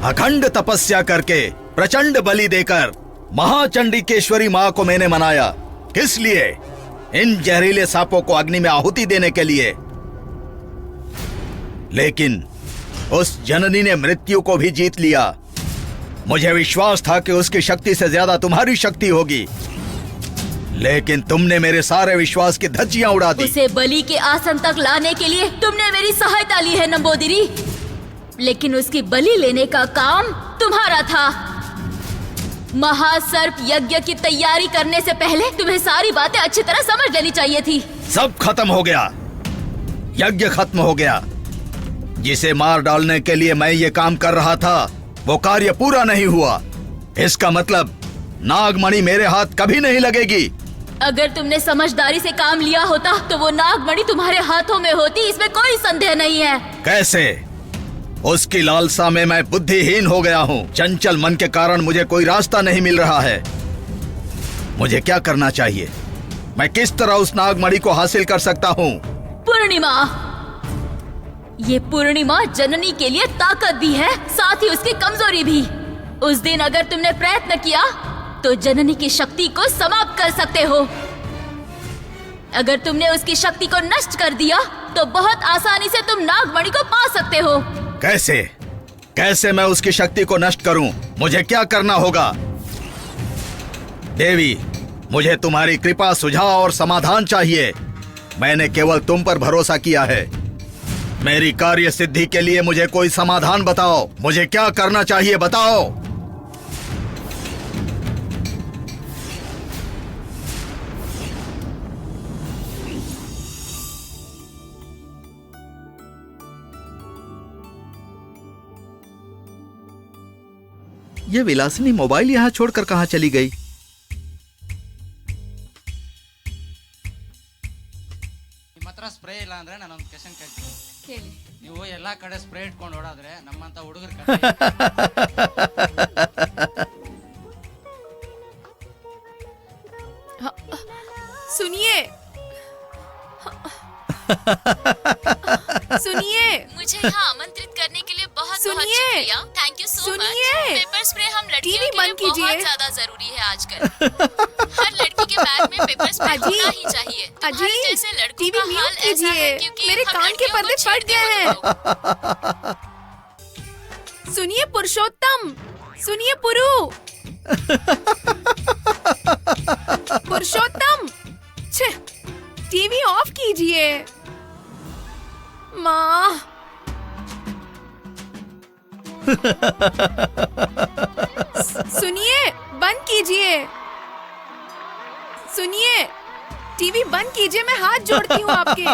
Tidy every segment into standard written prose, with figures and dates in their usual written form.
अखंड तपस्या करके प्रचंड बलि देकर महाचंडिकेश्वरी माँ को मैंने मनाया। किस लिए? इन जहरीले सांपों को अग्नि में आहुति देने के लिए। लेकिन उस जननी ने मृत्यु को भी जीत लिया। मुझे विश्वास था कि उसकी शक्ति से ज्यादा तुम्हारी शक्ति होगी, लेकिन तुमने मेरे सारे विश्वास की धज्जियां उड़ा दी। उसे बलि के आसन तक लाने के लिए तुमने मेरी सहायता ली है नंबोदरी, लेकिन उसकी बलि लेने का काम तुम्हारा था। महासर्प यज्ञ की तैयारी करने से पहले तुम्हें सारी बातें अच्छी तरह समझ लेनी चाहिए थी। सब खत्म हो गया, यज्ञ खत्म हो गया। जिसे मार डालने के लिए मैं ये काम कर रहा था, वो कार्य पूरा नहीं हुआ। इसका मतलब नागमणि मेरे हाथ कभी नहीं लगेगी। अगर तुमने समझदारी से काम लिया होता तो वो नागमणि तुम्हारे हाथों में होती, इसमें कोई संदेह नहीं है। कैसे? उसकी लालसा में मैं बुद्धिहीन हो गया हूँ। चंचल मन के कारण मुझे कोई रास्ता नहीं मिल रहा है। मुझे क्या करना चाहिए? मैं किस तरह उस नागमणि को हासिल कर सकता हूँ? पूर्णिमा, ये पूर्णिमा जननी के लिए ताकत भी है, साथ ही उसकी कमजोरी भी। उस दिन अगर तुमने प्रयत्न किया तो जननी की शक्ति को समाप्त कर सकते हो। अगर तुमने उसकी शक्ति को नष्ट कर दिया तो बहुत आसानी से तुम नागमणि को पा सकते हो। कैसे? कैसे मैं उसकी शक्ति को नष्ट करूं? मुझे क्या करना होगा? देवी, मुझे तुम्हारी कृपा, सुझाव और समाधान चाहिए। मैंने केवल तुम पर भरोसा किया है। मेरी कार्य सिद्धि के लिए मुझे कोई समाधान बताओ। मुझे क्या करना चाहिए, बताओ। ये विलासिनी मोबाइल यहाँ छोड़कर कहाँ चली गई? ಮಾತ್ರ ಸ್ಪ್ರೇ ಇಲ್ಲ ಅಂದ್ರೆ ನಾನು ಒಂದು ಕ್ವೆಶ್ಚನ್ ಕೇಳ್ತೀನಿ ಕೇಳಿ. ನೀವು ಎಲ್ಲಾ ಕಡೆ ಸ್ಪ್ರೇ ಇಟ್ಕೊಂಡು ಓಡಾದ್ರೆ ನಮ್ಮಂತ ಹುಡುಗರ सुनिए सुनिए, मुझे यहाँ आमंत्रित करने के लिए बहुत बहुत शुक्रिया। Thank you so much. Paper spray हम लड़कियों के लिए बहुत ज्यादा जरूरी है आजकल। हर लड़की के बैग में पेपर स्प्रे होना ही चाहिए। तुम्हारे जैसे लड़कों का हाल ऐसा है क्योंकि मेरे कान के पर्दे फट गए हैं। सुनिए पुरुषोत्तम, सुनिए पुरु, पुरुषोत्तम, छे, टीवी ऑफ कीजिए। माँ, सुनिए, बंद कीजिए। सुनिए, टीवी बंद कीजिए, मैं हाथ जोड़ती हूँ आपके।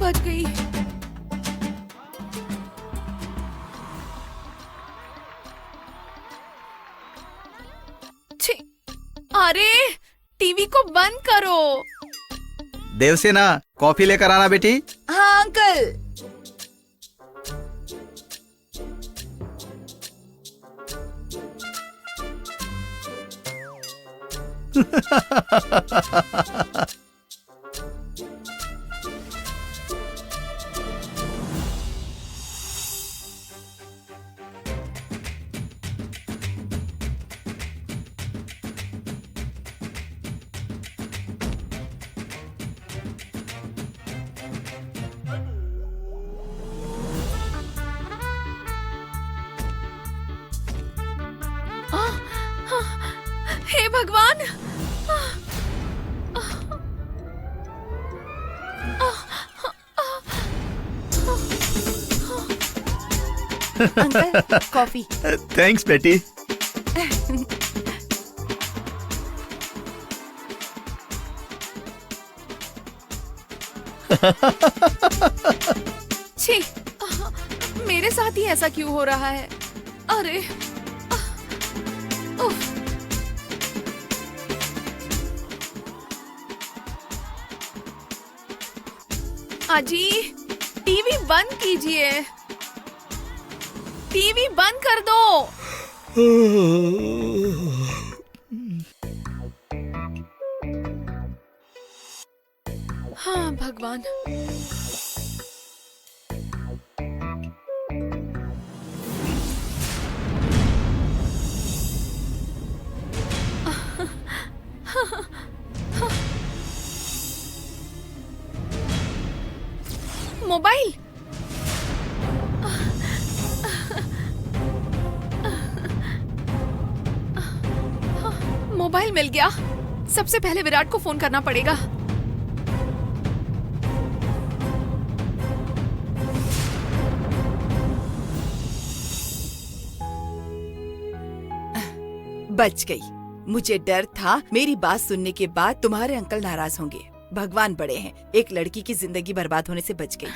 बच गई। छी, अरे टीवी को बंद करो। देवसेना, कॉफी लेकर आना बेटी। हाँ अंकल। हे भगवान, अंकल कॉफी। थैंक्स बेटी। छी, मेरे साथ ही ऐसा क्यों हो रहा है? अरे उफ। अजी, टीवी बंद कीजिए। टीवी बंद कर दो। हाँ भगवान। मोबाइल। मोबाइल मिल गया। सबसे पहले विराट को फोन करना पड़ेगा। बच गई। मुझे डर था मेरी बात सुनने के बाद तुम्हारे अंकल नाराज होंगे। भगवान बड़े हैं, एक लड़की की जिंदगी बर्बाद होने से बच गई।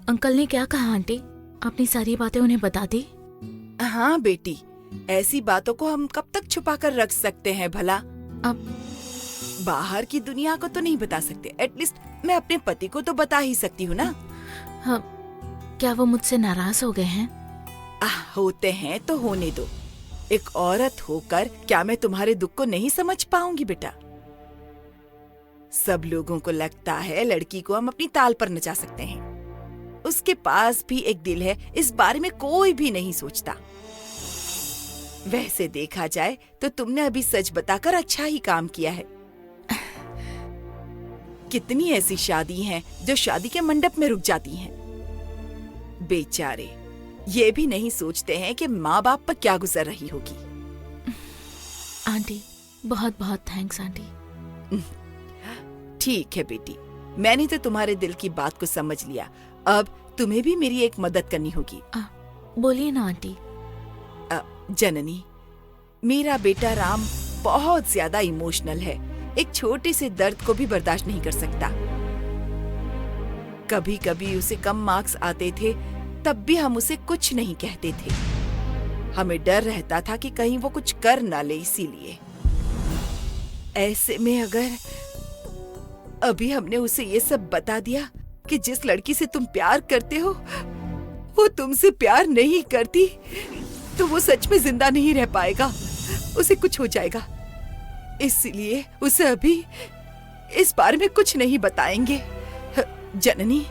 अंकल ने क्या कहा आंटी? अपनी सारी बातें उन्हें बता दी? हाँ बेटी, ऐसी बातों को हम कब तक छुपा कर रख सकते हैं भला? अब बाहर की दुनिया को तो नहीं बता सकते, एटलीस्ट मैं अपने पति को तो बता ही सकती हूँ ना। हाँ, क्या वो मुझसे नाराज हो गए हैं? होते हैं तो होने दो। एक औरत होकर क्या मैं तुम्हारे दुख को नहीं समझ पाऊंगी बेटा? सब लोगों को लगता है लड़की को हम अपनी ताल पर नचा सकते हैं। उसके पास भी एक दिल है, इस बारे में कोई भी नहीं सोचता। वैसे देखा जाए तो तुमने अभी सच बताकर अच्छा ही काम किया है। कितनी ऐसी शादी हैं जो शादी के मंडप में रुक जाती हैं। बेचारे ये भी नहीं सोचते हैं कि माँ बाप पर क्या गुजर रही होगी। आंटी, बहुत बहुत थैंक्स आंटी। ठीक है बेटी, मैंने तो तुम्हारे दिल की बात को समझ लिया। अब तुम्हें भी मेरी एक मदद करनी होगी। बोलिए ना आंटी। जननी, मेरा बेटा राम बहुत ज्यादा इमोशनल है। एक छोटे से दर्द को भी बर्दाश्त नहीं कर सकता। कभी कभी उसे कम मार्क्स आते थे, तब भी हम उसे कुछ नहीं कहते थे। हमें डर रहता था कि कहीं वो कुछ कर ना ले, इसीलिए। ऐसे में अगर अभी हमने उसे ये सब बता दिया कि जिस लड़की से तुम प्यार करते हो वो तुमसे प्यार नहीं करती, तो वो सच में जिंदा नहीं रह पाएगा, उसे कुछ हो जाएगा। इसलिए उसे अभी इस बारे में कुछ नहीं बताएंगे। जननी,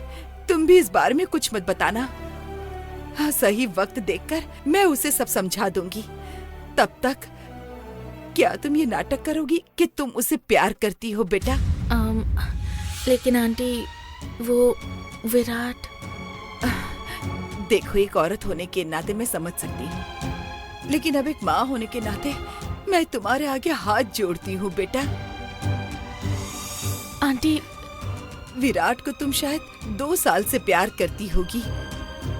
तुम भी इस बारे में कुछ मत बताना। हाँ, सही वक्त देखकर मैं उसे सब समझा दूंगी। तब तक क्या तुम ये नाटक करोगी कि तुम उसे प्यार करती हो बेटा? लेकिन आंटी, वो विराट। देखो, एक औरत होने के नाते मैं समझ सकती हूँ, लेकिन अब एक माँ होने के नाते मैं तुम्हारे आगे हाथ जोड़ती हूँ बेटा। आंटी, विराट को तुम शायद 2 साल से प्यार करती होगी,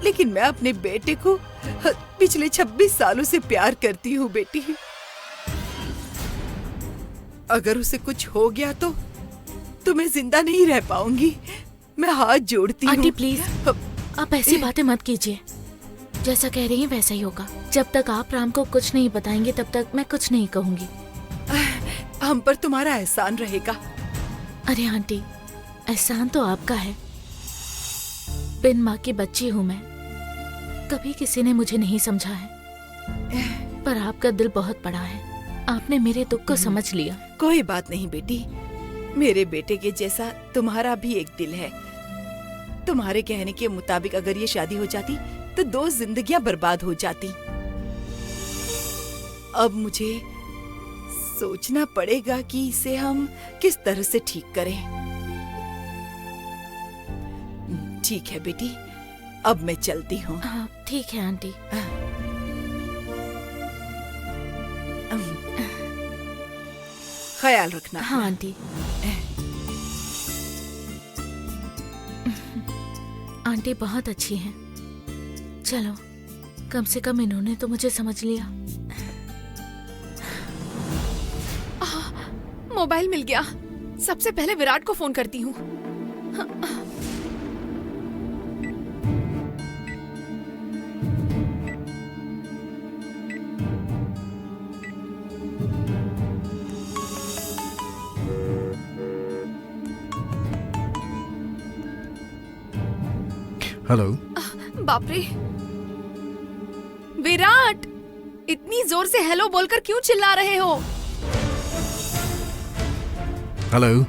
लेकिन मैं अपने बेटे को पिछले 26 सालों से प्यार करती हूँ बेटी। अगर उसे कुछ हो गया तो मैं जिंदा नहीं रह पाऊंगी। मैं हाथ जोड़ती हूँ। आंटी प्लीज, आप ऐसी बातें मत कीजिए। जैसा कह रही हैं वैसा ही होगा। जब तक आप राम को कुछ नहीं बताएंगे तब तक मैं कुछ नहीं कहूंगी। हम पर तुम्हारा एहसान रहेगा। अरे आंटी, एहसान तो आपका है। बिन माँ की बच्ची हूँ मैं। कभी किसी ने मुझे नहीं समझा है, पर आपका दिल बहुत बड़ा है। आपने मेरे दुख को समझ लिया। कोई बात नहीं बेटी, मेरे बेटे के जैसा तुम्हारा भी एक दिल है। तुम्हारे कहने के मुताबिक अगर ये शादी हो जाती तो 2 जिंदगियां बर्बाद हो जाती। अब मुझे सोचना पड़ेगा कि इसे हम किस तरह से ठीक करें। ठीक है बेटी, अब मैं चलती हूँ। ठीक है आंटी। ख्याल रखना। हाँ आंटी। आंटी बहुत अच्छी हैं। चलो, कम से कम इन्होंने तो मुझे समझ लिया। मोबाइल मिल गया। सबसे पहले विराट को फोन करती हूँ। हेलो। बाप रे, विराट, इतनी जोर से हेलो बोलकर क्यों चिल्ला रहे हो? हेलो।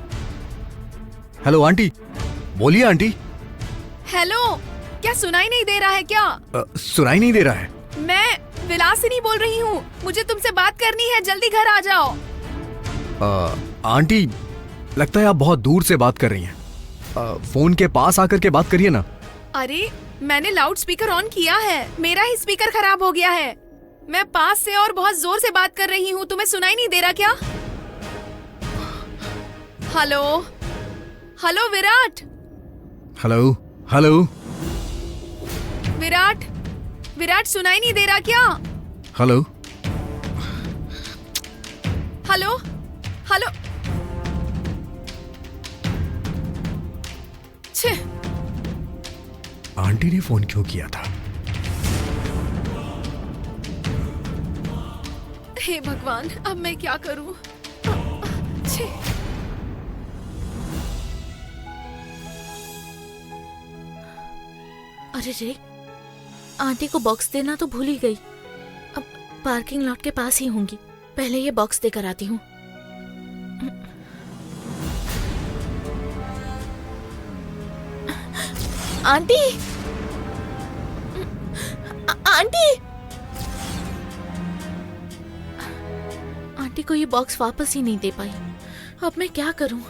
हेलो आंटी, बोलिए आंटी। हेलो, क्या सुनाई नहीं दे रहा है क्या? सुनाई नहीं दे रहा है। मैं विलासिनी बोल रही हूँ, मुझे तुमसे बात करनी है, जल्दी घर आ जाओ। आंटी, लगता है आप बहुत दूर से बात कर रही हैं। फोन के पास आकर के बात करिए ना। अरे, मैंने लाउड स्पीकर ऑन किया है, मेरा ही स्पीकर खराब हो गया है। मैं पास से और बहुत जोर से बात कर रही हूँ, तुम्हें सुनाई नहीं दे रहा क्या? Hello, hello Virat. Hello. Hello. Virat, Virat सुनाई नहीं दे रहा क्या? हेलो। Hello, hello. छे, आंटी ने फोन क्यों किया था? हे भगवान, अब मैं क्या करूं? छे। अरे रे, आंटी को बॉक्स देना तो भूल ही गई। अब पार्किंग लॉट के पास ही होंगी, पहले ये बॉक्स देकर आती हूँ। आंटी, आंटी, आंटी को ये बॉक्स वापस ही नहीं दे पाई। अब मैं क्या करूं?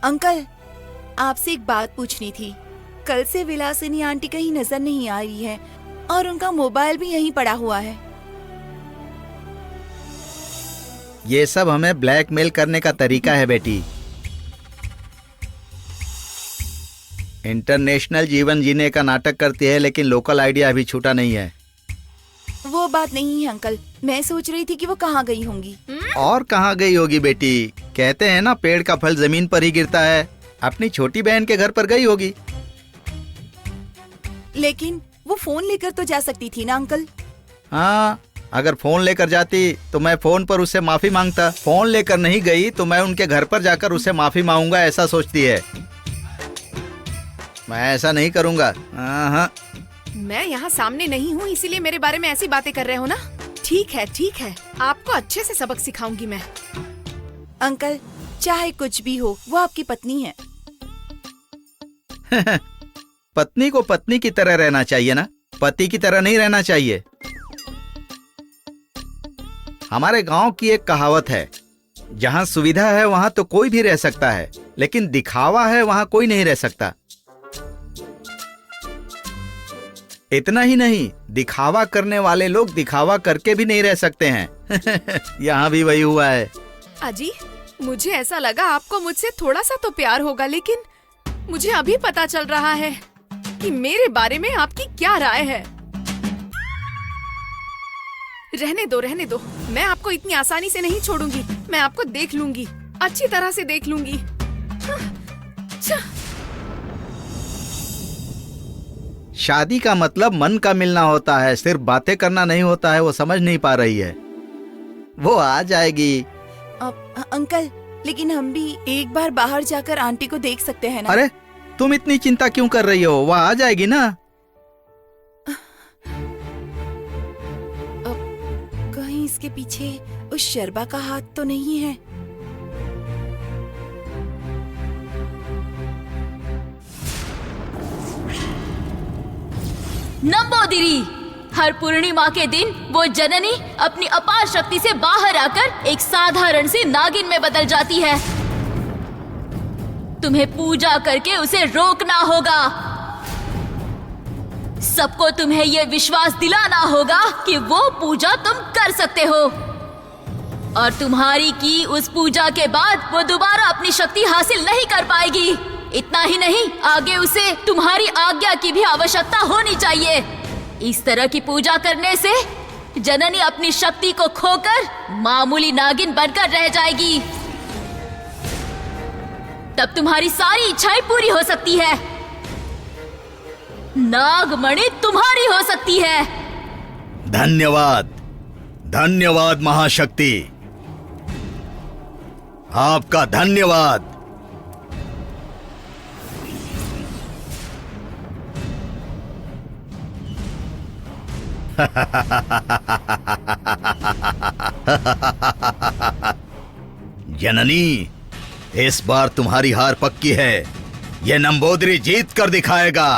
अंकल, आपसे एक बात पूछनी थी। कल से विलासिनी आंटी कहीं नजर नहीं आ रही है और उनका मोबाइल भी यहीं पड़ा हुआ है। ये सब हमें ब्लैकमेल करने का तरीका है बेटी। इंटरनेशनल जीवन जीने का नाटक करती है, लेकिन लोकल आइडिया अभी छूटा नहीं है। वो बात नहीं है अंकल, मैं सोच रही थी कि वो कहाँ गई होंगी। और कहाँ गई होगी बेटी? कहते हैं ना, पेड़ का फल जमीन पर ही गिरता है। अपनी छोटी बहन के घर पर गई होगी। लेकिन वो फोन लेकर तो जा सकती थी ना अंकल? हाँ, अगर फोन लेकर जाती तो मैं फोन पर उससे माफी मांगता। फोन लेकर नहीं गई तो मैं उनके घर पर जाकर उससे माफी मांगूंगा, ऐसा सोचती है। मैं ऐसा नहीं करूंगा। हाँ, मैं यहाँ सामने नहीं हूँ, इसीलिए मेरे बारे में ऐसी बातें कर रहे हो ना? ठीक है, ठीक है, आपको अच्छे से सबक सिखाऊंगी मैं। अंकल, चाहे कुछ भी हो, वो आपकी पत्नी है। पत्नी को पत्नी की तरह रहना चाहिए ना, पति की तरह नहीं रहना चाहिए। हमारे गांव की एक कहावत है, जहां सुविधा है वहां तो कोई भी रह सकता है, लेकिन दिखावा है वहां कोई नहीं रह सकता। इतना ही नहीं, दिखावा करने वाले लोग दिखावा करके भी नहीं रह सकते हैं। यहाँ भी वही हुआ है। अजी, मुझे ऐसा लगा आपको मुझसे थोड़ा सा तो प्यार होगा, लेकिन मुझे अभी पता चल रहा है कि मेरे बारे में आपकी क्या राय है। रहने दो, रहने दो, मैं आपको इतनी आसानी से नहीं छोड़ूंगी। मैं आपको देख लूंगी, अच्छी तरह से देख लूंगी। शादी का मतलब मन का मिलना होता है, सिर्फ बातें करना नहीं होता है। वो समझ नहीं पा रही है। वो आ जाएगी। अंकल, लेकिन हम भी एक बार बाहर जाकर आंटी को देख सकते हैं ना? अरे, तुम इतनी चिंता क्यों कर रही हो? वो आ जाएगी ना। कहीं इसके पीछे उस शर्बा का हाथ तो नहीं है? नंबोदिरी, हर पूर्णिमा के दिन वो जननी अपनी अपार शक्ति से बाहर आकर एक साधारण सी नागिन में बदल जाती है। तुम्हें पूजा करके उसे रोकना होगा। सबको तुम्हें यह विश्वास दिलाना होगा कि वो पूजा तुम कर सकते हो, और तुम्हारी की उस पूजा के बाद वो दोबारा अपनी शक्ति हासिल नहीं कर पाएगी। इतना ही नहीं, आगे उसे तुम्हारी आज्ञा की भी आवश्यकता होनी चाहिए। इस तरह की पूजा करने से जननी अपनी शक्ति को खोकर मामूली नागिन बनकर रह जाएगी। तब तुम्हारी सारी इच्छाएं पूरी हो सकती है। नागमणि तुम्हारी हो सकती है। धन्यवाद, धन्यवाद महाशक्ति, आपका धन्यवाद। जननी, इस बार तुम्हारी हार पक्की है। ये नंबोदरी जीत कर दिखाएगा।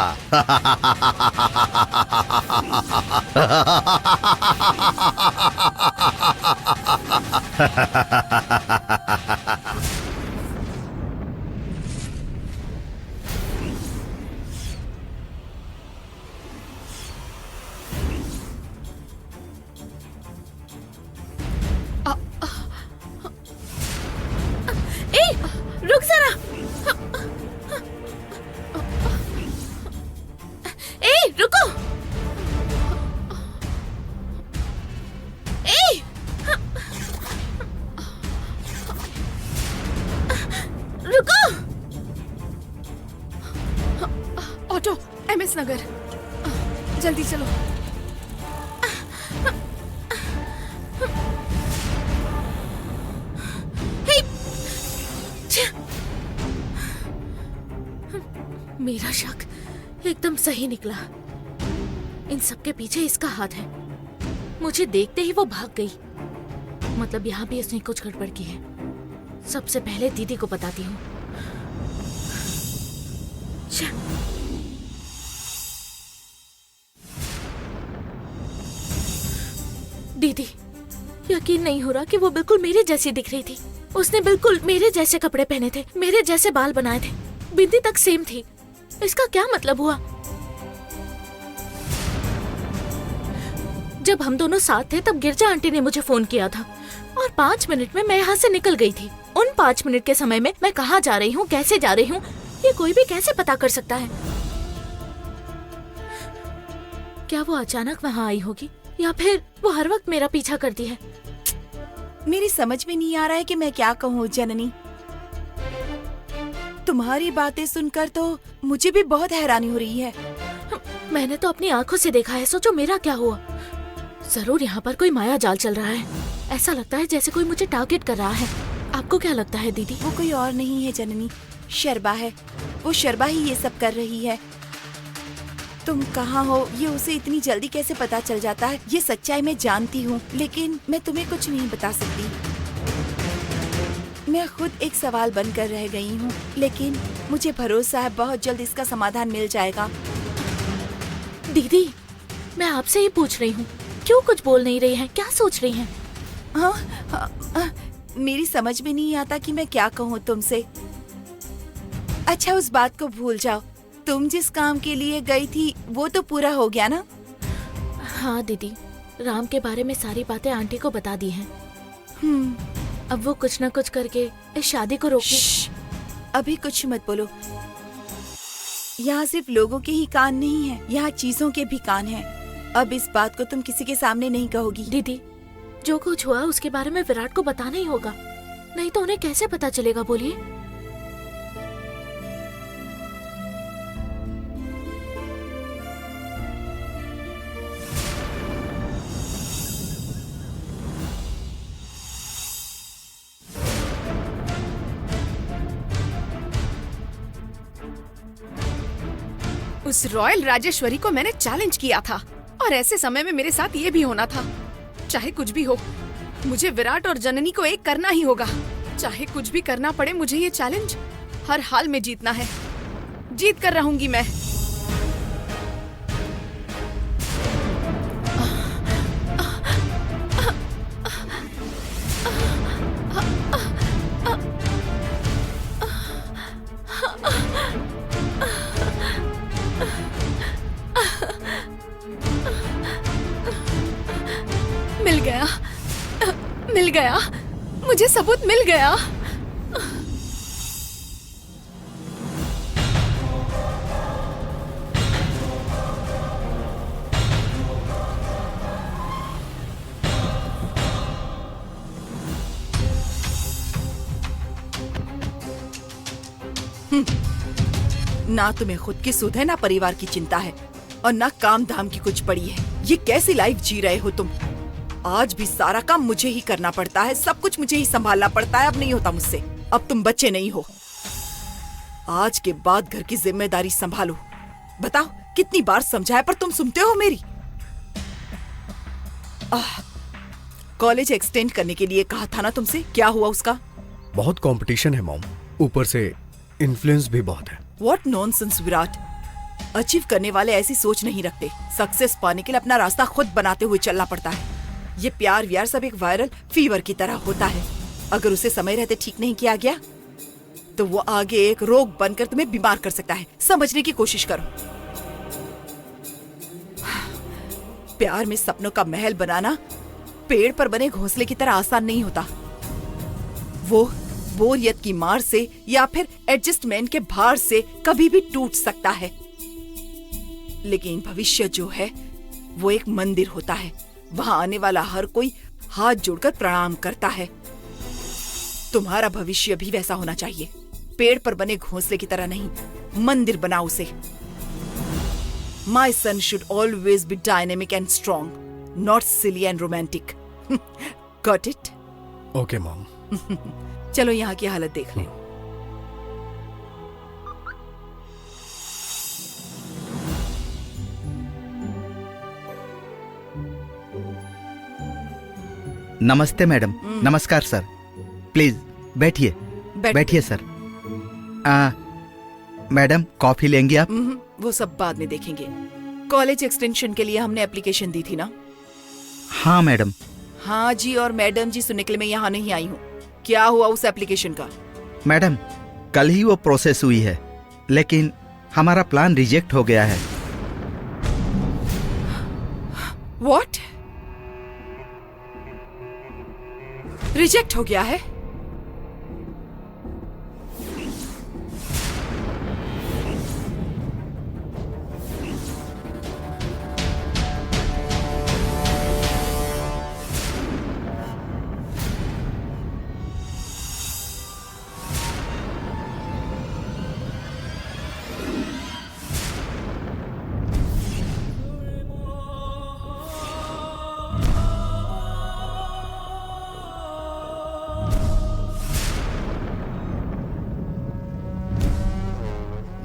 रुक जरा। ए, रुको। ए, रुको। ऑटो, MS नगर, जल्दी चलो। मेरा शक एकदम सही निकला। इन सब के पीछे इसका हाथ है। मुझे देखते ही वो भाग गई। मतलब यहाँ भी इसने कुछ गड़बड़ की है। सबसे पहले दीदी को बताती हूँ। दीदी, यकीन नहीं हो रहा कि वो बिल्कुल मेरे जैसी दिख रही थी। उसने बिल्कुल मेरे जैसे कपड़े पहने थे, मेरे जैसे बाल बनाए थे, बिंदी तक सेम थी। इसका क्या मतलब हुआ? जब हम दोनों साथ थे तब गिरजा आंटी ने मुझे फोन किया था और 5 मिनट में मैं यहाँ से निकल गई थी। उन 5 मिनट के समय में मैं कहाँ जा रही हूँ, कैसे जा रही हूँ, ये कोई भी कैसे पता कर सकता है? क्या वो अचानक वहाँ आई होगी या फिर वो हर वक्त मेरा पीछा करती है? मेरी समझ में नहीं आ रहा है कि मैं क्या कहूँ जननी। तुम्हारी बातें सुनकर तो मुझे भी बहुत हैरानी हो रही है। मैंने तो अपनी आंखों से देखा है। सोचो मेरा क्या हुआ। जरूर यहाँ पर कोई माया जाल चल रहा है। ऐसा लगता है जैसे कोई मुझे टारगेट कर रहा है। आपको क्या लगता है दीदी? वो कोई और नहीं है जननी, शर्बा है। वो शर्बा ही ये सब कर रही है। तुम कहाँ हो ये उसे इतनी जल्दी कैसे पता चल जाता है? ये सच्चाई मैं जानती हूँ, लेकिन मैं तुम्हें कुछ नहीं बता सकती। मैं खुद एक सवाल बनकर रह गई हूँ, लेकिन मुझे भरोसा है बहुत जल्द इसका समाधान मिल जाएगा। दीदी, मैं आपसे ही पूछ रही हूँ, क्यों कुछ बोल नहीं रही हैं? क्या सोच रही हैं? मेरी समझ में नहीं आता कि मैं क्या कहूँ तुमसे। अच्छा, उस बात को भूल जाओ। तुम जिस काम के लिए गई थी वो तो पूरा हो गया ना? हाँ दीदी, राम के बारे में सारी बातें आंटी को बता दी हैं। अब वो कुछ न कुछ करके इस शादी को रोके। अभी कुछ मत बोलो। यहाँ सिर्फ लोगों के ही कान नहीं है, यहाँ चीजों के भी कान हैं। अब इस बात को तुम किसी के सामने नहीं कहोगी। दीदी, जो कुछ हुआ उसके बारे में विराट को बताना ही होगा, नहीं तो उन्हें कैसे पता चलेगा? बोलिए। उस रॉयल राजेश्वरी को मैंने चैलेंज किया था और ऐसे समय में मेरे साथ ये भी होना था। चाहे कुछ भी हो, मुझे विराट और जननी को एक करना ही होगा। चाहे कुछ भी करना पड़े, मुझे ये चैलेंज हर हाल में जीतना है। जीत कर रहूंगी मैं। मिल गया, मिल गया, मुझे सबूत मिल गया। ना तुम्हें खुद की सुध है, ना परिवार की चिंता है, और ना काम धाम की कुछ पड़ी है। ये कैसी लाइफ जी रहे हो तुम? आज भी सारा काम मुझे ही करना पड़ता है, सब कुछ मुझे ही संभालना पड़ता है। अब नहीं होता मुझसे। अब तुम बच्चे नहीं हो। आज के बाद घर की जिम्मेदारी संभालो। बताओ कितनी बार समझाया, पर तुम सुनते हो मेरी? कॉलेज एक्सटेंड करने के लिए कहा था ना तुमसे, क्या हुआ उसका? बहुत कंपटीशन है मॉम, ऊपर से इन्फ्लुएंस भी बहुत है। What nonsense, Virat. अचीव करने वाले ऐसी सोच नहीं रखते। सक्सेस पाने के लिए अपना रास्ता खुद बनाते हुए चलना पड़ता है। ये प्यार व्यार सब एक वायरल फीवर की तरह होता है। अगर उसे समय रहते ठीक नहीं किया गया तो वो आगे एक रोग बनकर तुम्हें बीमार कर सकता है। समझने की कोशिश करो। प्यार में सपनों का महल बनाना पेड़ पर बने घोंसले की तरह आसान नहीं होता। वो बोरियत की मार से या फिर एडजस्टमेंट के भार से कभी भी टूट सकता है। लेकिन भविष्य जो है वो एक मंदिर होता है। वहां आने वाला हर कोई हाथ जोड़कर प्रणाम करता है। तुम्हारा भविष्य भी वैसा होना चाहिए। पेड़ पर बने घोंसले की तरह नहीं, मंदिर बनाओ उसे। My son should always be dynamic and strong, not silly and romantic. Got it? Okay mom. चलो यहाँ की हालत देख लो। नमस्ते मैडम। नमस्कार सर। प्लीज बैठिए। बैठिए सर। मैडम कॉफी लेंगी आप? वो सब बाद में देखेंगे। कॉलेज एक्सटेंशन के लिए हमने एप्लीकेशन दी थी ना? हाँ मैडम। हाँ जी और मैडम जी सुनने के लिए मैं यहाँ नहीं आई हूँ। क्या हुआ उस एप्लीकेशन का? मैडम कल ही वो प्रोसेस हुई है, लेकिन हमारा प्लान रिजेक्ट हो गया है। व्हाट? रिजेक्ट हो गया है?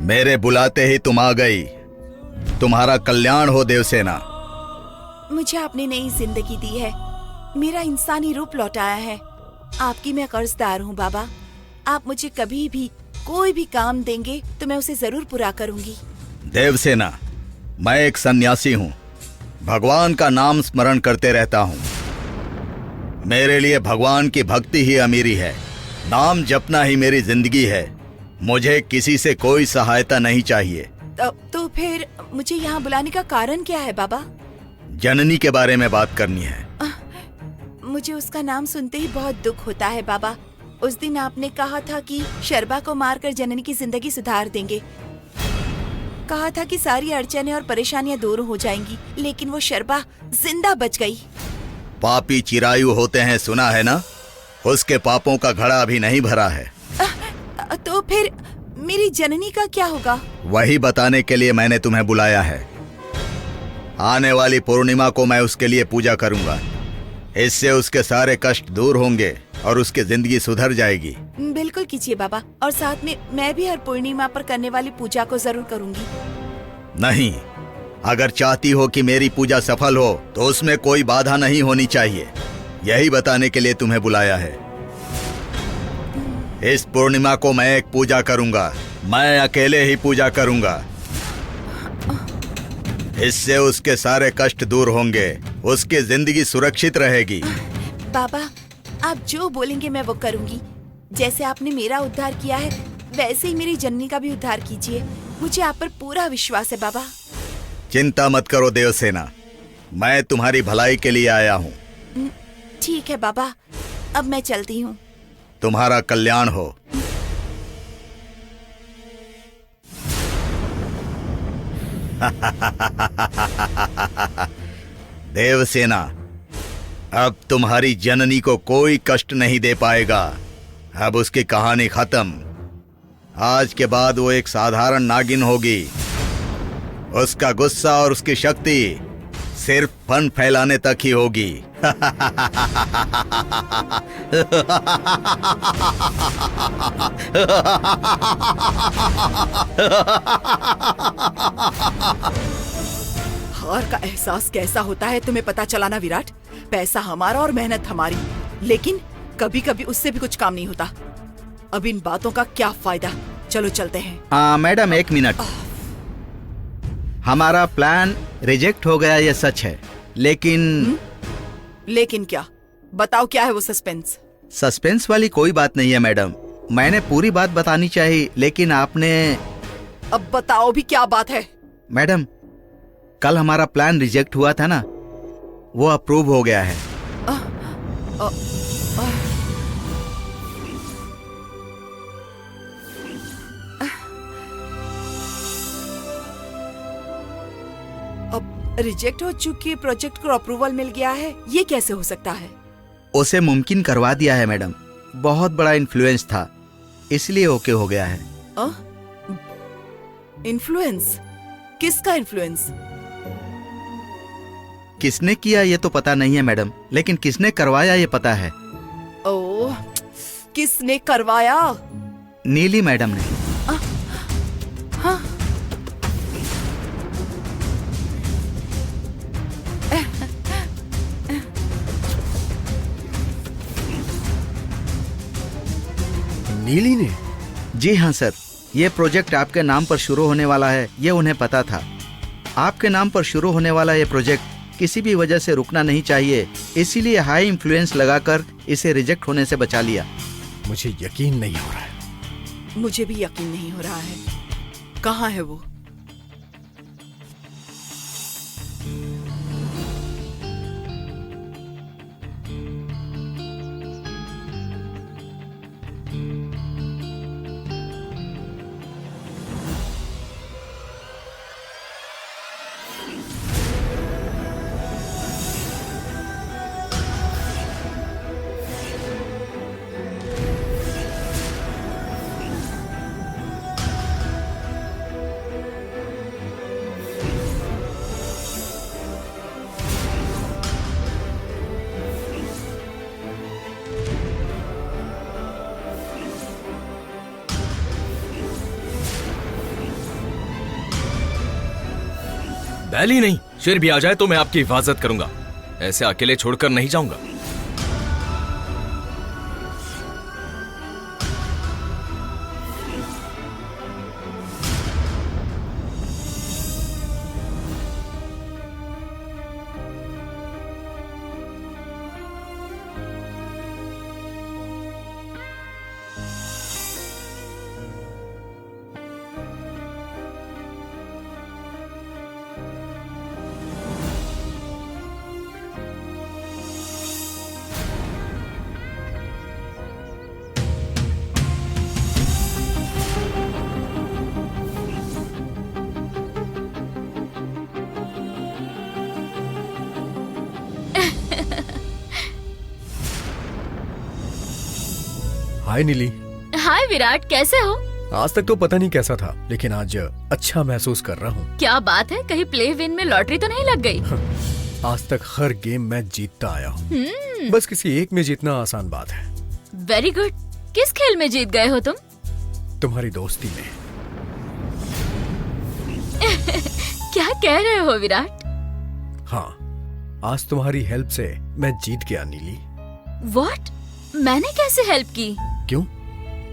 मेरे बुलाते ही तुम आ गई। तुम्हारा कल्याण हो देवसेना। मुझे आपने नई जिंदगी दी है, मेरा इंसानी रूप लौटाया है। आपकी मैं कर्जदार हूँ बाबा। आप मुझे कभी भी कोई भी काम देंगे तो मैं उसे जरूर पूरा करूंगी। देवसेना, मैं एक सन्यासी हूँ। भगवान का नाम स्मरण करते रहता हूँ। मेरे लिए भगवान की भक्ति ही अमीरी है। नाम जपना ही मेरी जिंदगी है। मुझे किसी से कोई सहायता नहीं चाहिए। तो फिर मुझे यहाँ बुलाने का कारण क्या है बाबा? जननी के बारे में बात करनी है। मुझे उसका नाम सुनते ही बहुत दुख होता है बाबा। उस दिन आपने कहा था कि शर्बा को मारकर जननी की जिंदगी सुधार देंगे। कहा था कि सारी अड़चनें और परेशानियां दूर हो जाएंगी, लेकिन वो शर्बा जिंदा बच गई। पापी चिरायु होते हैं, सुना है ना? उसके पापों का घड़ा अभी नहीं भरा है। तो फिर मेरी जननी का क्या होगा? वही बताने के लिए मैंने तुम्हें बुलाया है। आने वाली पूर्णिमा को मैं उसके लिए पूजा करूंगा। इससे उसके सारे कष्ट दूर होंगे और उसकी जिंदगी सुधर जाएगी। बिल्कुल कीजिए बाबा, और साथ में मैं भी हर पूर्णिमा पर करने वाली पूजा को जरूर करूंगी। नहीं, अगर चाहती हो कि मेरी पूजा सफल हो तो उसमें कोई बाधा नहीं होनी चाहिए। यही बताने के लिए तुम्हें बुलाया है। इस पूर्णिमा को मैं एक पूजा करूंगा। मैं अकेले ही पूजा करूंगा। इससे उसके सारे कष्ट दूर होंगे, उसकी जिंदगी सुरक्षित रहेगी। बाबा, आप जो बोलेंगे मैं वो करूंगी। जैसे आपने मेरा उद्धार किया है वैसे ही मेरी जननी का भी उद्धार कीजिए। मुझे आप पर पूरा विश्वास है बाबा। चिंता मत करो देवसेना, मैं तुम्हारी भलाई के लिए आया हूँ। ठीक है बाबा, अब मैं चलती हूँ। तुम्हारा कल्याण हो। देवसेना, अब तुम्हारी जननी को कोई कष्ट नहीं दे पाएगा। अब उसकी कहानी खत्म। आज के बाद वो एक साधारण नागिन होगी। उसका गुस्सा और उसकी शक्ति सिर्फ फन फैलाने तक ही होगी। हार का एहसास कैसा होता है तुम्हें पता चला ना विराट। पैसा हमारा और मेहनत हमारी, लेकिन कभी कभी उससे भी कुछ काम नहीं होता। अब इन बातों का क्या फायदा। चलो चलते हैं। मैडम एक मिनट, हमारा प्लान रिजेक्ट हो गया ये सच है, लेकिन लेकिन क्या? बताओ क्या है वो सस्पेंस। सस्पेंस वाली कोई बात नहीं है मैडम। मैंने पूरी बात बतानी चाहिए, लेकिन आपने। अब बताओ भी क्या बात है। मैडम, कल हमारा प्लान रिजेक्ट हुआ था ना, वो अप्रूव हो गया है। अब रिजेक्ट हो चुकी प्रोजेक्ट को अप्रूवल मिल गया है, ये कैसे हो सकता है? उसे मुमकिन करवा दिया है मैडम। बहुत बड़ा इन्फ्लुएंस था, इसलिए ओके हो गया है। इन्फ्लुएंस? किसका इन्फ्लुएंस? किसने किया ये तो पता नहीं है मैडम, लेकिन किसने करवाया ये पता है। ओह, किसने करवाया? नीली मैडम ने। हाँ? नीली ने? जी हाँ सर, ये प्रोजेक्ट आपके नाम पर शुरू होने वाला है, ये उन्हें पता था। आपके नाम पर शुरू होने वाला ये प्रोजेक्ट किसी भी वजह से रुकना नहीं चाहिए, इसीलिए हाई इन्फ्लुएंस लगाकर इसे रिजेक्ट होने से बचा लिया। मुझे यकीन नहीं हो रहा है। मुझे भी यकीन नहीं हो रहा है। कहाँ है वो? बैली नहीं, शेर भी आ जाए तो मैं आपकी हिफाजत करूंगा। ऐसे अकेले छोड़कर नहीं जाऊंगा। हाय नीली। हाय विराट, कैसे हो? आज तक तो पता नहीं कैसा था, लेकिन आज अच्छा महसूस कर रहा हूँ। क्या बात है, कहीं प्ले विन में लॉटरी तो नहीं लग गई? आज तक हर गेम मैं जीतता आया हूँ। बस किसी एक में जीतना आसान बात है। Very good. किस खेल में जीत गए हो तुम? तुम्हारी दोस्ती में। क्या कह रहे हो विराट? हाँ, आज तुम्हारी हेल्प से मैं जीत गया नीली। व्हाट? मैंने कैसे हेल्प की? क्यों,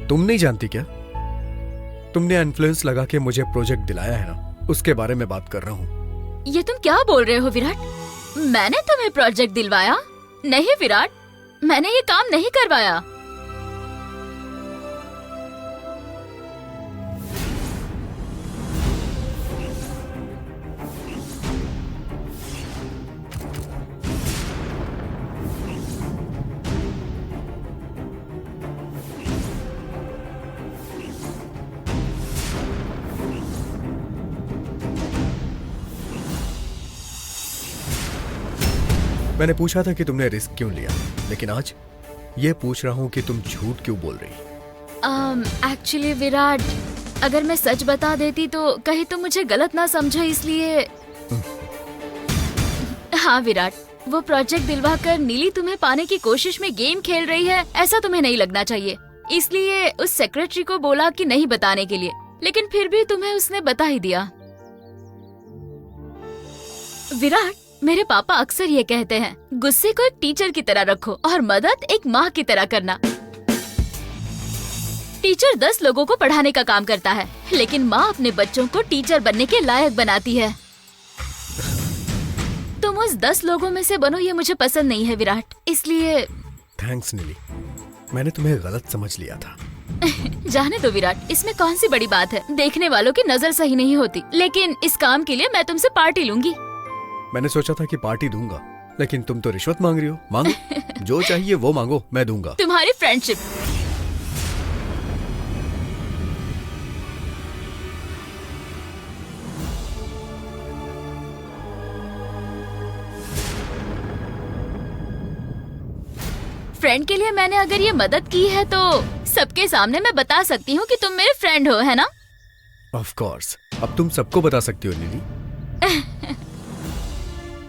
तुम नहीं जानती क्या? तुमने इन्फ्लुएंस लगा के मुझे प्रोजेक्ट दिलाया है ना, उसके बारे में बात कर रहा हूँ। ये तुम क्या बोल रहे हो विराट? मैंने तुम्हें प्रोजेक्ट दिलवाया? नहीं विराट, मैंने ये काम नहीं करवाया। मैंने पूछा था कि तुमने रिस्क क्यों लिया, लेकिन आज ये पूछ रहा हूँ कि तुम झूठ क्यों बोल रही। एक्चुअली विराट, अगर मैं सच बता देती तो कहीं तुम मुझे गलत ना समझो, इसलिए। हाँ विराट, वो प्रोजेक्ट दिलवा कर नीली तुम्हें पाने की कोशिश में गेम खेल रही है, ऐसा तुम्हें नहीं लगना चाहिए। इसलिए उस सेक्रेटरी को बोला कि नहीं बताने के लिए, लेकिन फिर भी तुम्हें उसने बता ही दिया। विराट, मेरे पापा अक्सर ये कहते हैं, गुस्से को एक टीचर की तरह रखो और मदद एक माँ की तरह करना। टीचर 10 लोगों को पढ़ाने का काम करता है, लेकिन माँ अपने बच्चों को टीचर बनने के लायक बनाती है। तुम उस 10 लोगों में से बनो, ये मुझे पसंद नहीं है विराट, इसलिए। थैंक्स नीली, मैंने तुम्हें गलत समझ लिया था। जाने दो विराट, इसमें कौन सी बड़ी बात है, देखने वालों की नजर सही नहीं होती। लेकिन इस काम के लिए मैं तुमसे पार्टी लूंगी। मैंने सोचा था कि पार्टी दूंगा, लेकिन तुम तो रिश्वत मांग रही हो। मांगो, जो चाहिए वो मांगो, मैं दूंगा। तुम्हारी फ्रेंडशिप। फ्रेंड के लिए मैंने अगर ये मदद की है तो सबके सामने मैं बता सकती हूँ कि तुम मेरे फ्रेंड हो, है ना? ऑफ कोर्स, अब तुम सबको बता सकती हो नीली।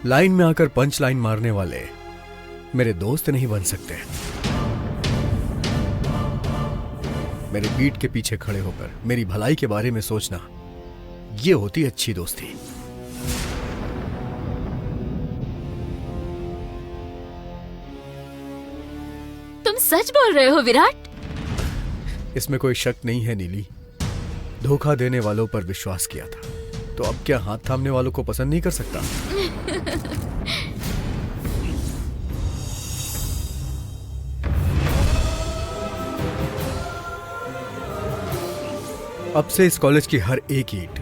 लाइन में आकर पंच लाइन मारने वाले मेरे दोस्त नहीं बन सकते। मेरे पीठ के पीछे खड़े होकर मेरी भलाई के बारे में सोचना, ये होती अच्छी दोस्ती। तुम सच बोल रहे हो विराट? इसमें कोई शक नहीं है नीली। धोखा देने वालों पर विश्वास किया था, तो अब क्या हाथ थामने वालों को पसंद नहीं कर सकता? अब से इस कॉलेज की हर एक ईंट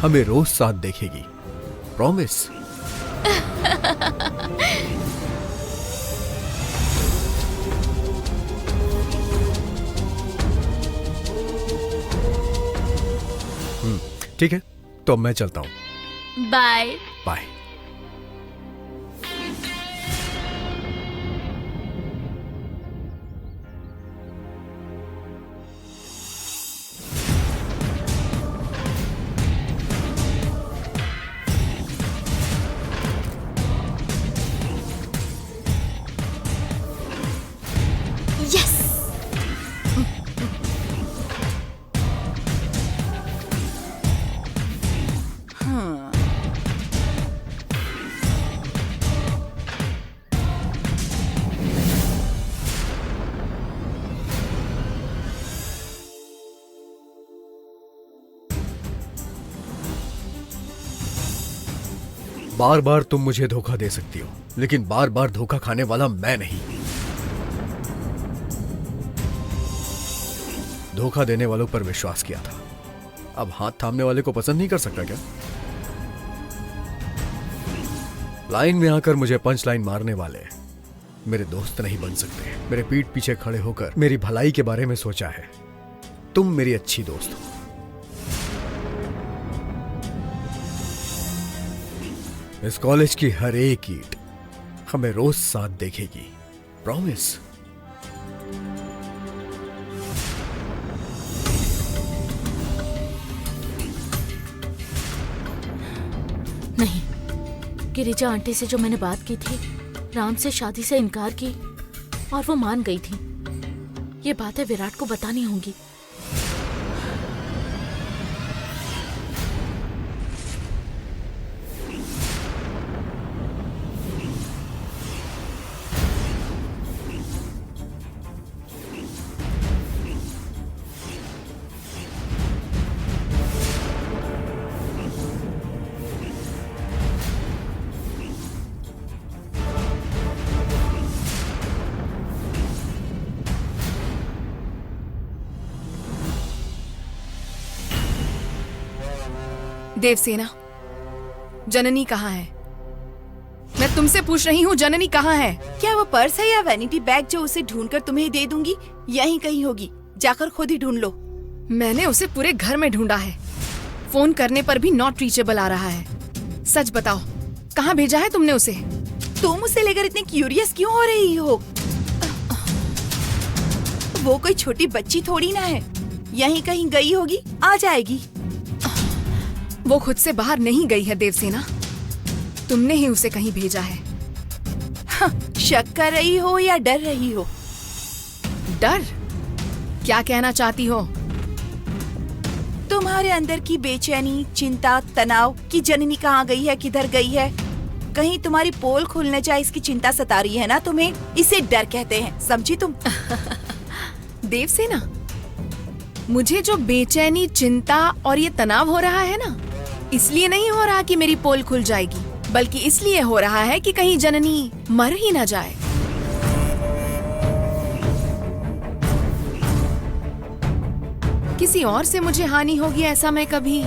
हमें रोज साथ देखेगी, प्रॉमिस। ठीक है, तो अब मैं चलता हूं। Bye bye. यस। बार बार तुम मुझे धोखा दे सकती हो, लेकिन बार बार धोखा खाने वाला मैं नहीं। धोखा देने वालों पर विश्वास किया था, अब हाथ थामने वाले को पसंद नहीं कर सकता क्या? लाइन में आकर मुझे पंच लाइन मारने वाले मेरे दोस्त नहीं बन सकते। मेरे पीठ पीछे खड़े होकर मेरी भलाई के बारे में सोचा है। तुम मेरी अच्छी दोस्त हो। इस कॉलेज की हर एक ईंट हमें रोज साथ देखेगी, प्रॉमिस। नहीं, गिरिजा आंटी से जो मैंने बात की थी, राम से शादी से इनकार की और वो मान गई थी। ये बातें विराट को बतानी होंगी। देवसेना, जननी कहाँ है? मैं तुमसे पूछ रही हूँ, जननी कहाँ है? क्या वो पर्स है या वैनिटी बैग जो उसे ढूंढकर तुम्हें दे दूंगी? यहीं कहीं होगी, जाकर खुद ही ढूंढ लो। मैंने उसे पूरे घर में ढूंढा है। फोन करने पर भी नॉट रीचेबल आ रहा है। सच बताओ, कहाँ भेजा है तुमने उसे? तुम उसे लेकर इतनी क्यूरियस क्यों हो रही हो? वो कोई छोटी बच्ची थोड़ी ना है। यहीं कहीं गई होगी, आ जाएगी। वो खुद से बाहर नहीं गई है देवसेना, तुमने ही उसे कहीं भेजा है। शक कर रही हो या डर रही हो? डर? क्या कहना चाहती हो? तुम्हारे अंदर की बेचैनी, चिंता, तनाव कि जननी कहाँ गई है, किधर गई है, कहीं तुम्हारी पोल खुलने जाए, इसकी चिंता सता रही है ना तुम्हें। इसे डर कहते हैं, समझी तुम? देवसेना, मुझे जो बेचैनी, चिंता और ये तनाव हो रहा है ना, इसलिए नहीं हो रहा कि मेरी पोल खुल जाएगी, बल्कि इसलिए हो रहा है कि कहीं जननी मर ही ना जाए। किसी और से मुझे हानि होगी ऐसा मैं कभी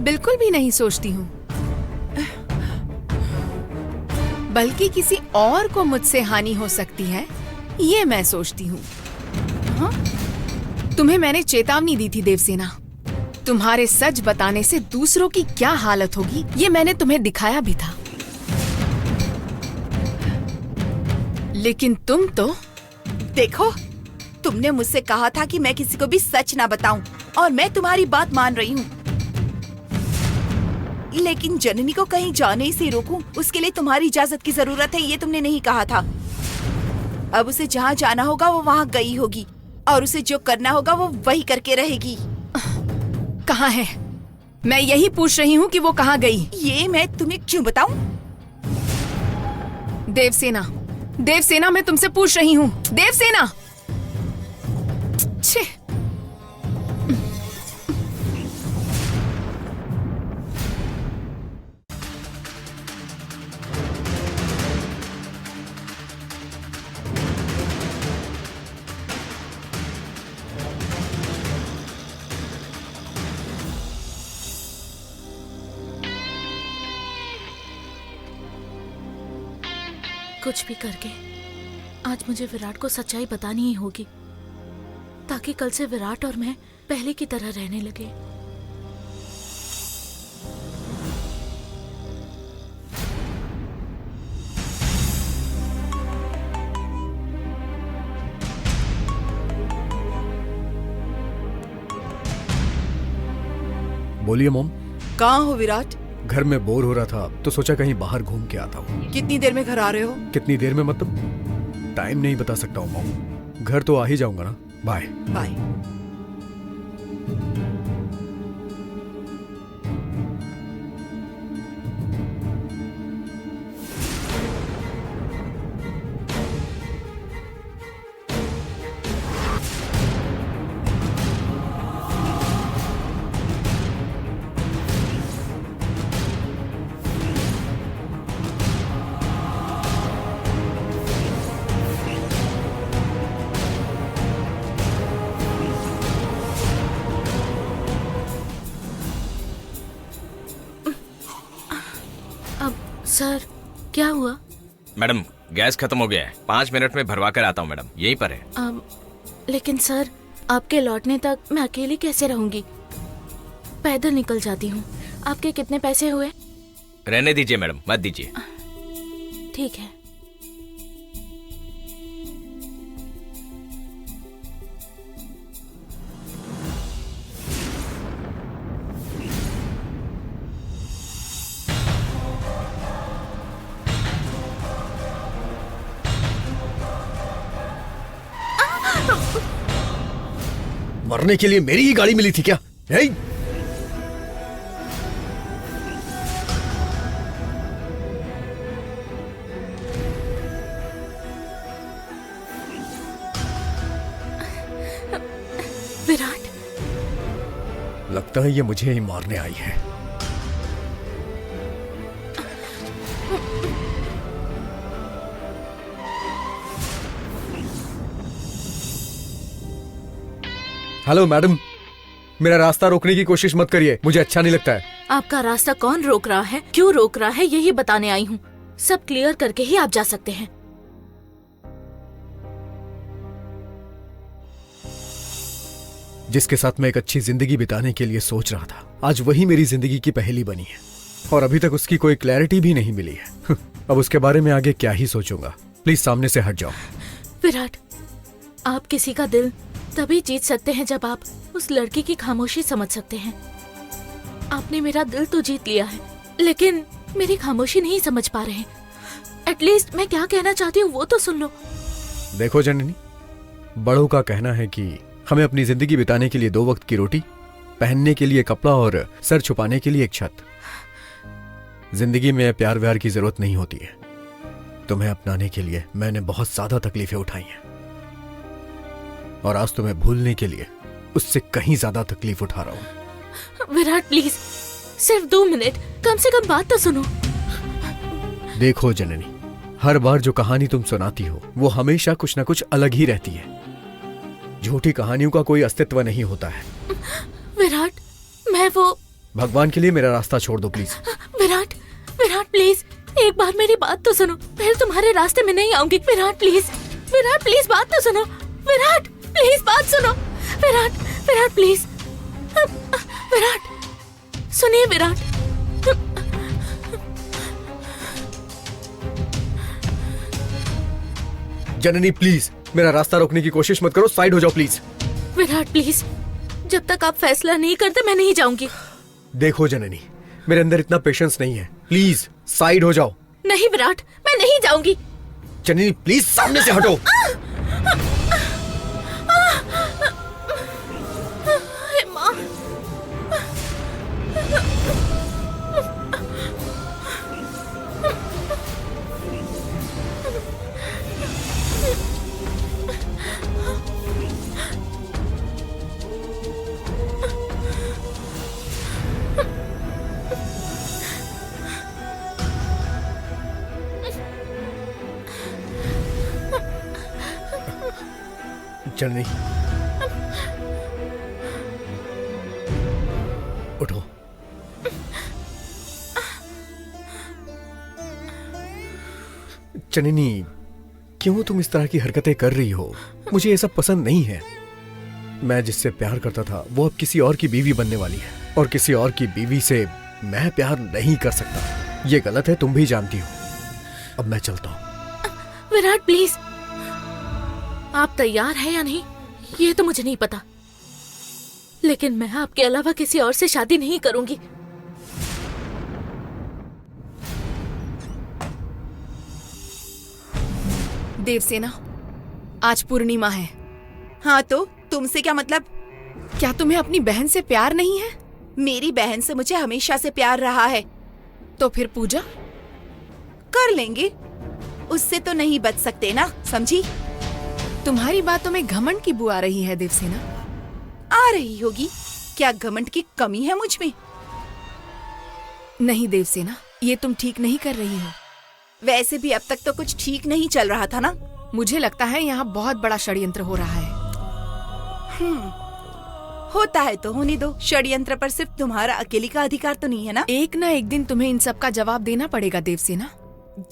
बिल्कुल भी नहीं सोचती हूँ, बल्कि किसी और को मुझसे हानि हो सकती है ये मैं सोचती हूँ। हाँ? तुम्हें मैंने चेतावनी दी थी देवसेना, तुम्हारे सच बताने से दूसरों की क्या हालत होगी ये मैंने तुम्हें दिखाया भी था। लेकिन तुम तो देखो, तुमने मुझसे कहा था कि मैं किसी को भी सच ना बताऊं, और मैं तुम्हारी बात मान रही हूँ। लेकिन जननी को कहीं जाने से रोकूं, उसके लिए तुम्हारी इजाजत की जरूरत है, ये तुमने नहीं कहा था। अब उसे जहाँ जाना होगा वो वहाँ गई होगी, और उसे जो करना होगा वो वही करके रहेगी। कहाँ है? मैं यही पूछ रही हूँ कि वो कहाँ गई। ये मैं तुम्हें क्यों बताऊं? देवसेना, देवसेना, मैं तुमसे पूछ रही हूँ। देवसेना! छे! कुछ भी करके आज मुझे विराट को सच्चाई बतानी ही होगी, ताकि कल से विराट और मैं पहले की तरह रहने लगे। बोलिए मॉम। कहाँ हो विराट? घर में बोर हो रहा था तो सोचा कहीं बाहर घूम के आता हूँ। कितनी देर में घर आ रहे हो? कितनी देर में मतलब टाइम नहीं बता सकता हूँ मॉम, घर तो आ ही जाऊंगा ना। Bye bye. सर, क्या हुआ? मैडम, गैस खत्म हो गया है, 5 मिनट में भरवा कर आता हूँ मैडम, यहीं पर है। लेकिन सर, आपके लौटने तक मैं अकेली कैसे रहूंगी? पैदल निकल जाती हूँ। आपके कितने पैसे हुए? रहने दीजिए मैडम, मत दीजिए। ठीक है। मरने के लिए मेरी ही गाड़ी मिली थी क्या? हे? विराट, लगता है ये मुझे ही मारने आई है। हेलो मैडम, मेरा रास्ता रोकने की कोशिश मत करिए, मुझे अच्छा नहीं लगता है। आपका रास्ता कौन रोक रहा है, क्यों रोक रहा है, यही बताने आई हूँ। सब क्लियर करके ही आप जा सकते हैं। जिसके साथ मैं एक अच्छी जिंदगी बिताने के लिए सोच रहा था, आज वही मेरी जिंदगी की पहेली बनी है और अभी तक उसकी कोई क्लैरिटी भी नहीं मिली है। अब उसके बारे में आगे क्या ही सोचूंगा। प्लीज सामने से हट जाओ। विराट, आप किसी का दिल तभी जीत सकते हैं जब आप उस लड़की की खामोशी समझ सकते हैं। आपने मेरा दिल तो जीत लिया है, लेकिन मेरी खामोशी नहीं समझ पा रहे। एटलीस्ट मैं क्या कहना चाहती हूँ वो तो सुन लो। देखो जननी, बड़ों का कहना है कि हमें अपनी जिंदगी बिताने के लिए 2 वक्त की रोटी, पहनने के लिए कपड़ा और सर छुपाने के लिए एक छत। जिंदगी में प्यार व्यार की जरूरत नहीं होती है। तुम्हें अपनाने के लिए मैंने बहुत ज्यादा तकलीफें उठाई हैं और आज तुम्हें भूलने के लिए उससे कहीं ज्यादा तकलीफ उठा रहा हूं। विराट प्लीज, सिर्फ 2 मिनट, कम से कम बात तो सुनो। देखो जननी, हर बार जो कहानी तुम सुनाती हो वो हमेशा कुछ ना कुछ अलग ही रहती है। झूठी कहानियों का कोई अस्तित्व नहीं होता है। विराट, मैं वो भगवान के लिए मेरा रास्ता छोड़ दो प्लीज। विराट, विराट प्लीज, एक बार मेरी बात तो सुनो। फिर तुम्हारे रास्ते में नहीं आऊंगी। विराट प्लीज, विराट प्लीज बात तो सुनो। विराट प्लीज बात सुनो। विराट, विराट प्लीज, विराट सुनिए। विराट, जननी प्लीज मेरा रास्ता रोकने की कोशिश मत करो, साइड हो जाओ प्लीज। विराट प्लीज, जब तक आप फैसला नहीं करते मैं नहीं जाऊंगी। देखो जननी, मेरे अंदर इतना पेशेंस नहीं है, प्लीज साइड हो जाओ। नहीं विराट, मैं नहीं जाऊंगी। जननी प्लीज सामने से हटो। माँ, जननी उठो। जननी, क्यों तुम इस तरह की हरकतें कर रही हो? मुझे ये सब पसंद नहीं है। मैं जिससे प्यार करता था वो अब किसी और की बीवी बनने वाली है और किसी और की बीवी से मैं प्यार नहीं कर सकता। ये गलत है, तुम भी जानती हो। अब मैं चलता हूँ। विराट प्लीज, आप तैयार हैं या नहीं ये तो मुझे नहीं पता, लेकिन मैं आपके अलावा किसी और से शादी नहीं करूंगी। देवसेना, आज पूर्णिमा है। हाँ तो तुमसे क्या मतलब? क्या तुम्हें अपनी बहन से प्यार नहीं है? मेरी बहन से मुझे हमेशा से प्यार रहा है। तो फिर पूजा कर लेंगे, उससे तो नहीं बच सकते ना, समझी? तुम्हारी बातों में घमंड की बू आ रही है देवसेना। आ रही होगी। क्या घमंड की कमी है मुझ में? नहीं देवसेना, ये तुम ठीक नहीं कर रही हो। वैसे भी अब तक तो कुछ ठीक नहीं चल रहा था ना। मुझे लगता है यहाँ बहुत बड़ा षड्यंत्र हो रहा है। होता है तो होने दो। षड्यंत्र पर सिर्फ तुम्हारा अकेली का अधिकार तो नहीं है ना। एक न एक दिन तुम्हें इन सब का जवाब देना पड़ेगा देवसेना।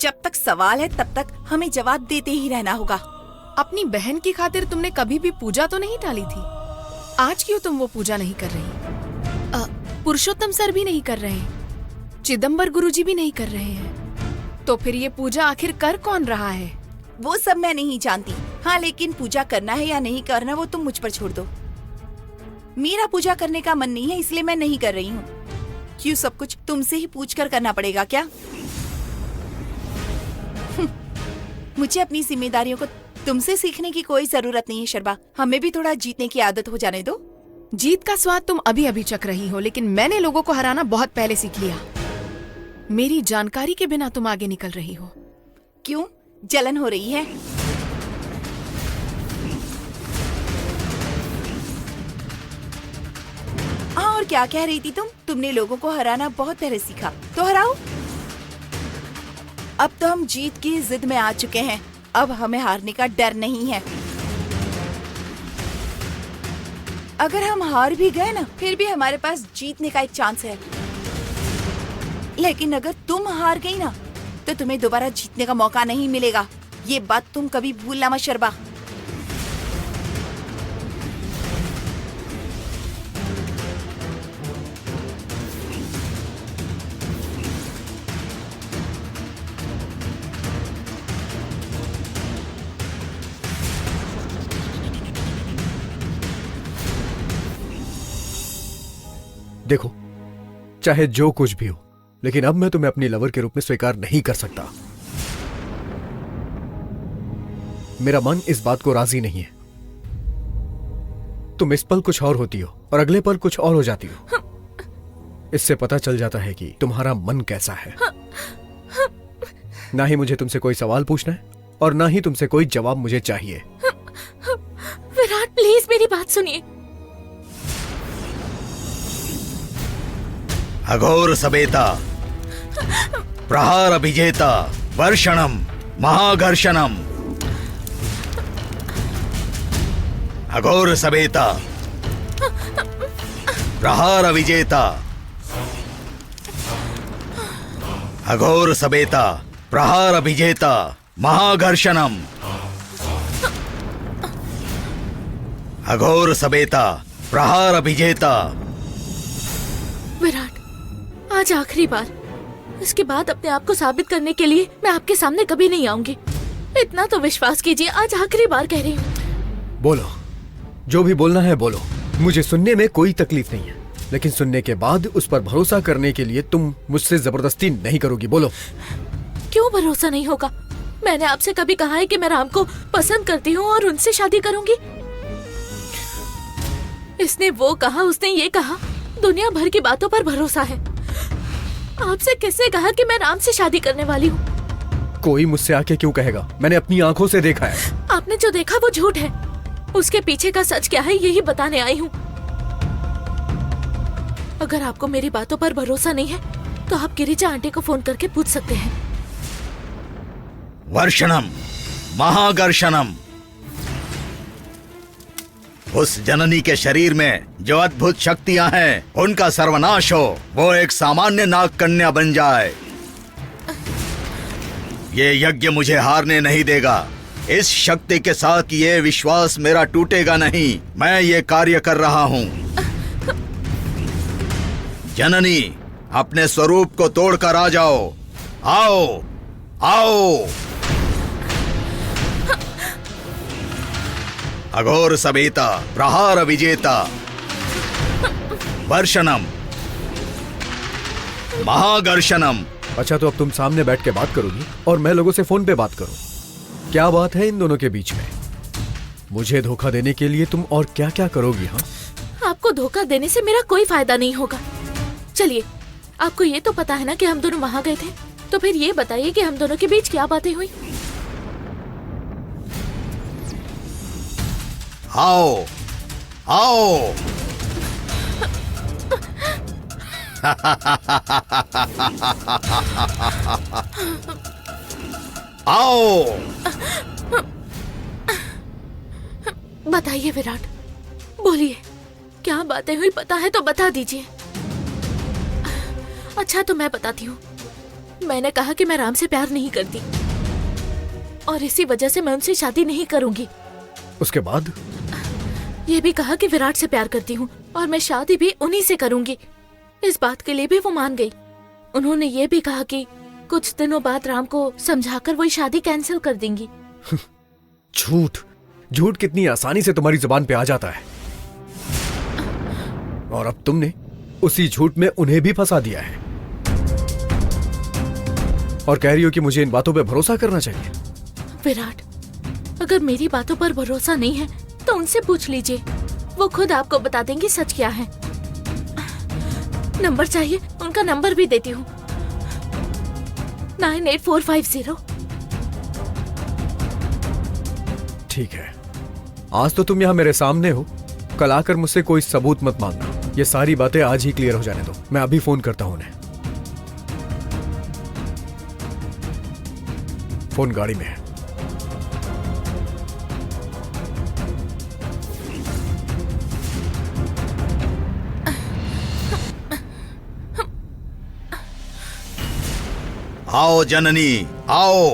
जब तक सवाल है तब तक हमें जवाब देते ही रहना होगा। अपनी बहन की खातिर तुमने कभी भी पूजा तो नहीं टाली थी। आज क्यों तुम वो पूजा नहीं कर रही? पुरुषोत्तम सर भी नहीं कर रहे, चिदम्बर गुरुजी भी नहीं कर रहे हैं। तो फिर ये पूजा आखिर कर कौन रहा है? वो सब मैं नहीं जानती। हाँ, लेकिन पूजा करना है या नहीं करना वो तुम मुझ पर छोड़ दो। मेरा पूजा करने का मन नहीं है, इसलिए मैं नहीं कर रही हूँ। क्यों सब कुछ तुमसे ही पूछकर करना पड़ेगा क्या? मुझे अपनी जिम्मेदारियों को तुमसे सीखने की कोई जरूरत नहीं है शर्मा। हमें भी थोड़ा जीतने की आदत हो जाने दो। जीत का स्वाद तुम अभी अभी चख रही हो, लेकिन मैंने लोगों को हराना बहुत पहले सीख लिया। मेरी जानकारी के बिना तुम आगे निकल रही हो। क्यों, जलन हो रही है? और क्या कह रही थी तुम? तुमने लोगों को हराना बहुत पहले सीखा, तो हराओ। अब तो हम जीत की जिद में आ चुके हैं। अब हमें हारने का डर नहीं है। अगर हम हार भी गए ना, फिर भी हमारे पास जीतने का एक चांस है। लेकिन अगर तुम हार गई ना तो तुम्हें दोबारा जीतने का मौका नहीं मिलेगा। ये बात तुम कभी भूलना मत शर्बा। देखो, चाहे जो कुछ भी हो, लेकिन अब मैं तुम्हें अपनी लवर के रूप में स्वीकार नहीं कर सकता। मेरा मन इस बात को राजी नहीं है। तुम इस पल कुछ और होती हो और अगले पल कुछ और हो जाती हो। इससे पता चल जाता है कि तुम्हारा मन कैसा है। ना ही मुझे तुमसे कोई सवाल पूछना है और ना ही तुमसे कोई जवाब मुझे चाहिए। विराट प्लीज मेरी बात सुनिए। अघोर सवेता प्रहार विजेता वर्षणम महाघर्षणम। अघोर सवेता प्रहार विजेता। अघोर सवेता प्रहार विजेता महाघर्षणम। अघोर सवेता प्रहार विजेता। विराट, आज आखिरी बार। इसके बाद अपने आप को साबित करने के लिए मैं आपके सामने कभी नहीं आऊंगी। इतना तो विश्वास कीजिए, आज आखिरी बार कह रही हूँ। बोलो, जो भी बोलना है बोलो। मुझे सुनने में कोई तकलीफ नहीं है, लेकिन सुनने के बाद उस पर भरोसा करने के लिए तुम मुझसे जबरदस्ती नहीं करोगी। बोलो। क्यों भरोसा नहीं होगा? मैंने आपसे कभी कहा है कि मैं राम को पसंद करती हूँ और उनसे शादी करूंगी? इसने वो कहा, उसने ये कहा, दुनिया भर की बातों पर भरोसा है। आपसे किसने कहा कि मैं राम से शादी करने वाली हूँ? कोई मुझसे आके क्यों कहेगा? मैंने अपनी आंखों से देखा है। आपने जो देखा वो झूठ है। उसके पीछे का सच क्या है यही बताने आई हूँ। अगर आपको मेरी बातों पर भरोसा नहीं है तो आप गिरिजा आंटी को फोन करके पूछ सकते हैं। वर्षणम महाघर्षणम। उस जननी के शरीर में जो अद्भुत शक्तियां हैं उनका सर्वनाश हो, वो एक सामान्य नाग कन्या बन जाए। ये यज्ञ मुझे हारने नहीं देगा। इस शक्ति के साथ ये विश्वास मेरा टूटेगा नहीं। मैं ये कार्य कर रहा हूँ। जननी, अपने स्वरूप को तोड़कर आ जाओ। आओ, आओ। अघोर सवेता प्रहार विजेता वर्षणम महाघर्षणम। अच्छा, तो अब तुम सामने बैठ के बात करोगी और मैं लोगों से फोन पे बात करूं। क्या बात है इन दोनों के बीच में? मुझे धोखा देने के लिए तुम और क्या क्या करोगी? हाँ, आपको धोखा देने से मेरा कोई फायदा नहीं होगा। चलिए, आपको ये तो पता है ना कि हम दोनों वहाँ गए थे, तो फिर ये बताइए कि हम दोनों के बीच क्या बातें हुई। आओ, आओ। आओ। बताइए विराट, बोलिए, क्या बातें हुई पता है तो बता दीजिए। अच्छा, तो मैं बताती हूँ। मैंने कहा कि मैं राम से प्यार नहीं करती और इसी वजह से मैं उनसे शादी नहीं करूंगी। उसके बाद ये भी कहा कि विराट से प्यार करती हूँ और मैं शादी भी उन्हीं से करूंगी। इस बात के लिए भी वो मान गई। उन्होंने ये भी कहा कि कुछ दिनों बाद राम को समझाकर वो शादी कैंसिल कर देंगी। झूठ, झूठ कितनी आसानी से तुम्हारी जुबान पे आ जाता है। और अब तुमने उसी झूठ में उन्हें भी फंसा दिया है और कह रही हो कि मुझे इन बातों पे भरोसा करना चाहिए। विराट, अगर मेरी बातों पर भरोसा नहीं है तो उनसे पूछ लीजिए। वो खुद आपको बता देंगी सच क्या है। नंबर चाहिए? उनका नंबर भी देती हूँ। 98450। ठीक है, आज तो तुम यहाँ मेरे सामने हो, कल आकर मुझसे कोई सबूत मत मांगना। ये सारी बातें आज ही क्लियर हो जाने दो। मैं अभी फोन करता हूँ उन्हें। फोन गाड़ी में है। आओ जननी, आओ,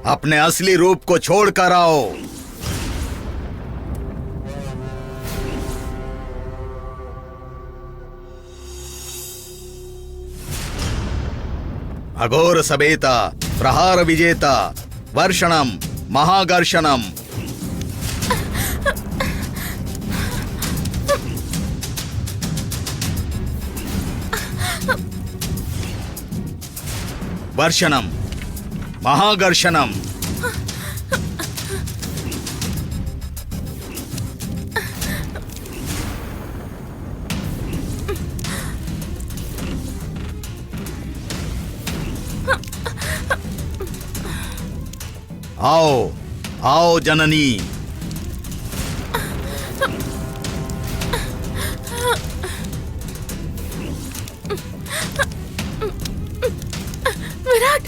अपने असली रूप को छोड़कर आओ। अघोर सवेता, प्रहार विजेता, वर्षणम, महागर्षणम। वर्षणम, महागर्षणम। आओ, आओ जननी। विराट,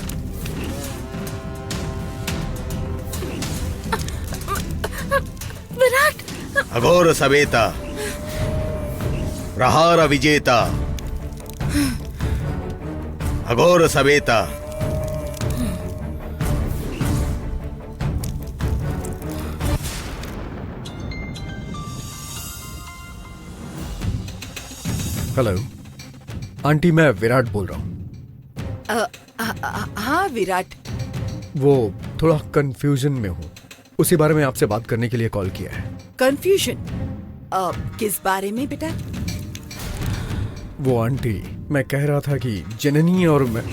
विराट, अघोर सवेता, प्रहार विजेता, अघोर सवेता। हेलो आंटी, मैं विराट बोल रहा हूँ। हाँ विराट, वो थोड़ा कंफ्यूजन में हूँ, उसी बारे में आपसे बात करने के लिए कॉल किया है। कंफ्यूजन? किस बारे में बेटा? वो आंटी, मैं कह रहा था कि जननी और मैं